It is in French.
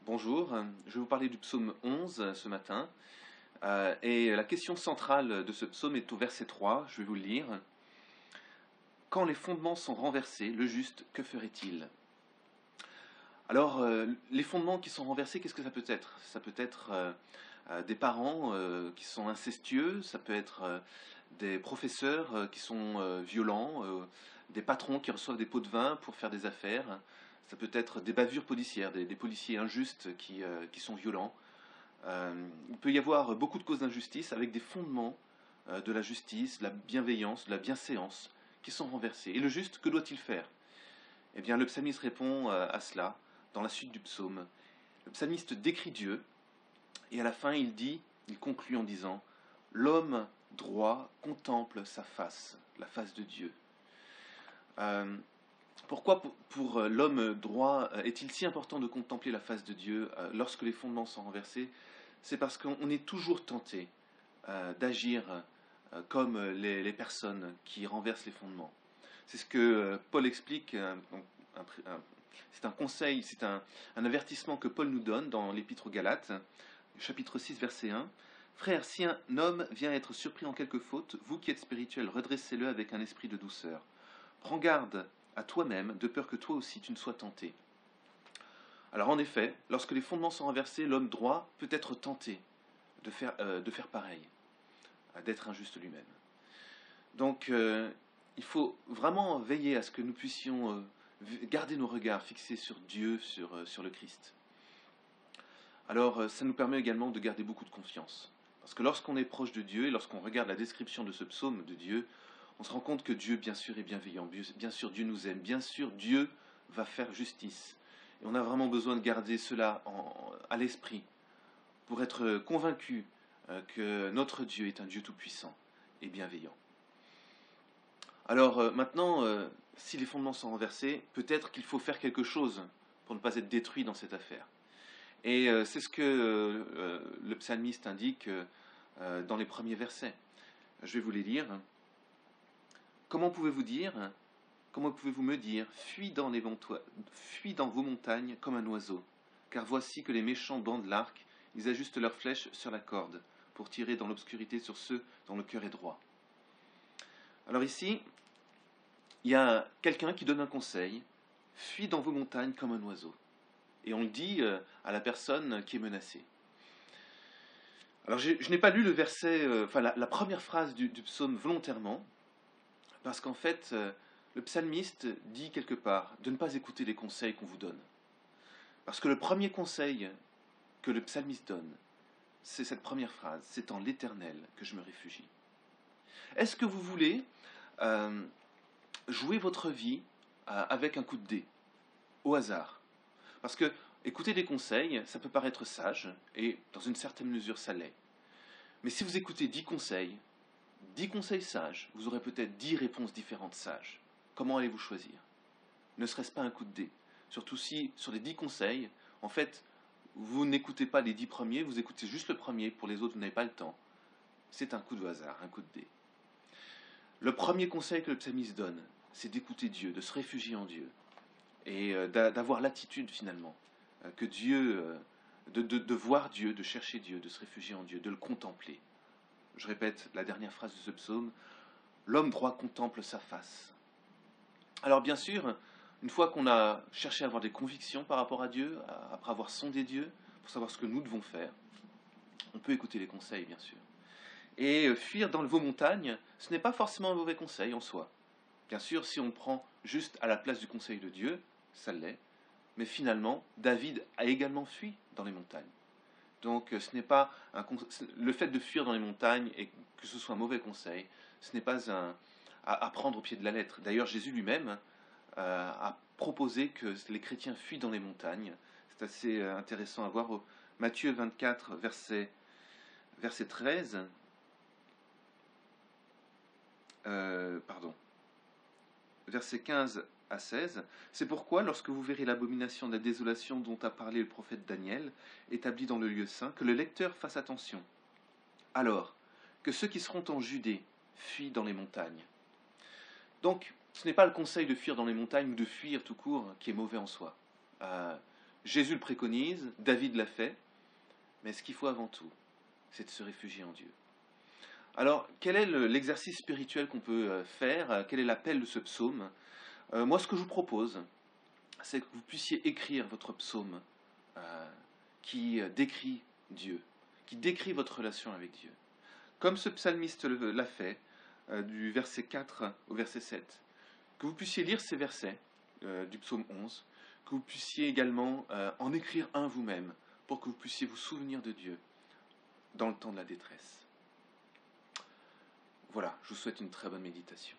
Bonjour, je vais vous parler du psaume 11 ce matin. Et la question centrale de ce psaume est au verset 3, je vais vous le lire. Quand les fondements sont renversés, le juste, que ferait-il? Alors, les fondements qui sont renversés, qu'est-ce que ça peut être? Ça peut être des parents qui sont incestueux, ça peut être des professeurs qui sont violents, des patrons qui reçoivent des pots de vin pour faire des affaires, ça peut être des bavures policières, des policiers injustes qui sont violents. Il peut y avoir beaucoup de causes d'injustice avec des fondements de la justice, de la bienveillance, de la bienséance qui sont renversés. Et le juste, que doit-il faire? Eh bien, le psalmiste répond à cela dans la suite du psaume. Le psalmiste décrit Dieu et à la fin il conclut en disant: L'homme droit contemple sa face, la face de Dieu. Euh, Pourquoi pour l'homme droit est-il si important de contempler la face de Dieu lorsque les fondements sont renversés? C'est parce qu'on est toujours tenté d'agir comme les personnes qui renversent les fondements. C'est ce que Paul explique, c'est un conseil, c'est un avertissement que Paul nous donne dans l'Épître aux Galates, chapitre 6, verset 1. Frères, si un homme vient être surpris en quelque faute, vous qui êtes spirituels, redressez-le avec un esprit de douceur. Prends garde à toi-même, de peur que toi aussi tu ne sois tenté. Alors en effet, lorsque les fondements sont renversés, l'homme droit peut être tenté de faire pareil, d'être injuste lui-même. Donc il faut vraiment veiller à ce que nous puissions garder nos regards fixés sur Dieu, sur le Christ. Alors ça nous permet également de garder beaucoup de confiance. Parce que lorsqu'on est proche de Dieu et lorsqu'on regarde la description de ce psaume de Dieu, on se rend compte que Dieu, bien sûr, est bienveillant. Bien sûr, Dieu nous aime. Bien sûr, Dieu va faire justice. Et on a vraiment besoin de garder cela à l'esprit pour être convaincu que notre Dieu est un Dieu tout-puissant et bienveillant. Alors maintenant, si les fondements sont renversés, peut-être qu'il faut faire quelque chose pour ne pas être détruit dans cette affaire. Et c'est ce que le psalmiste indique dans les premiers versets. Je vais vous les lire. Comment pouvez-vous dire, comment pouvez-vous me dire, fuis dans vos montagnes comme un oiseau, car voici que les méchants bandent l'arc, ils ajustent leurs flèches sur la corde, pour tirer dans l'obscurité sur ceux dont le cœur est droit. Alors ici, il y a quelqu'un qui donne un conseil, fuis dans vos montagnes comme un oiseau. Et on le dit à la personne qui est menacée. Alors je n'ai pas lu le verset, la première phrase du psaume volontairement, parce qu'en fait, le psalmiste dit quelque part de ne pas écouter les conseils qu'on vous donne. Parce que le premier conseil que le psalmiste donne, c'est cette première phrase, c'est en l'Éternel que je me réfugie. Est-ce que vous voulez jouer votre vie avec un coup de dé, au hasard? Parce que écouter des conseils, ça peut paraître sage, et dans une certaine mesure, ça l'est. Mais si vous écoutez 10 conseils sages, vous aurez peut-être 10 réponses différentes sages. Comment allez-vous choisir? Ne serait-ce pas un coup de dé? Surtout si, sur les 10 conseils, en fait, vous n'écoutez pas les 10 premiers, vous écoutez juste le premier, pour les autres, vous n'avez pas le temps. C'est un coup de hasard, un coup de dé. Le premier conseil que le psalmiste donne, c'est d'écouter Dieu, de se réfugier en Dieu, et d'avoir l'attitude, finalement, que Dieu, de voir Dieu, de chercher Dieu, de se réfugier en Dieu, de le contempler. Je répète la dernière phrase de ce psaume, l'homme droit contemple sa face. Alors bien sûr, une fois qu'on a cherché à avoir des convictions par rapport à Dieu, après avoir sondé Dieu, pour savoir ce que nous devons faire, on peut écouter les conseils, bien sûr. Et fuir dans vos montagnes, ce n'est pas forcément un mauvais conseil en soi. Bien sûr, si on prend juste à la place du conseil de Dieu, ça l'est. Mais finalement, David a également fui dans les montagnes. Donc ce n'est pas le fait de fuir dans les montagnes et que ce soit un mauvais conseil, ce n'est pas à prendre au pied de la lettre. D'ailleurs, Jésus lui-même a proposé que les chrétiens fuient dans les montagnes. C'est assez intéressant à voir. Matthieu 24, verset 13. Verset 15 à 16. C'est pourquoi, lorsque vous verrez l'abomination de la désolation dont a parlé le prophète Daniel, établie dans le lieu saint, que le lecteur fasse attention. Alors, que ceux qui seront en Judée fuient dans les montagnes. Donc, ce n'est pas le conseil de fuir dans les montagnes ou de fuir tout court qui est mauvais en soi. Jésus le préconise, David l'a fait, mais ce qu'il faut avant tout, c'est de se réfugier en Dieu. Alors, quel est l'exercice spirituel qu'on peut faire? Quel est l'appel de ce psaume? Moi, ce que je vous propose, c'est que vous puissiez écrire votre psaume qui décrit Dieu, qui décrit votre relation avec Dieu. Comme ce psalmiste l'a fait, du verset 4 au verset 7. Que vous puissiez lire ces versets du psaume 11, que vous puissiez également en écrire un vous-même, pour que vous puissiez vous souvenir de Dieu dans le temps de la détresse. Voilà, je vous souhaite une très bonne méditation.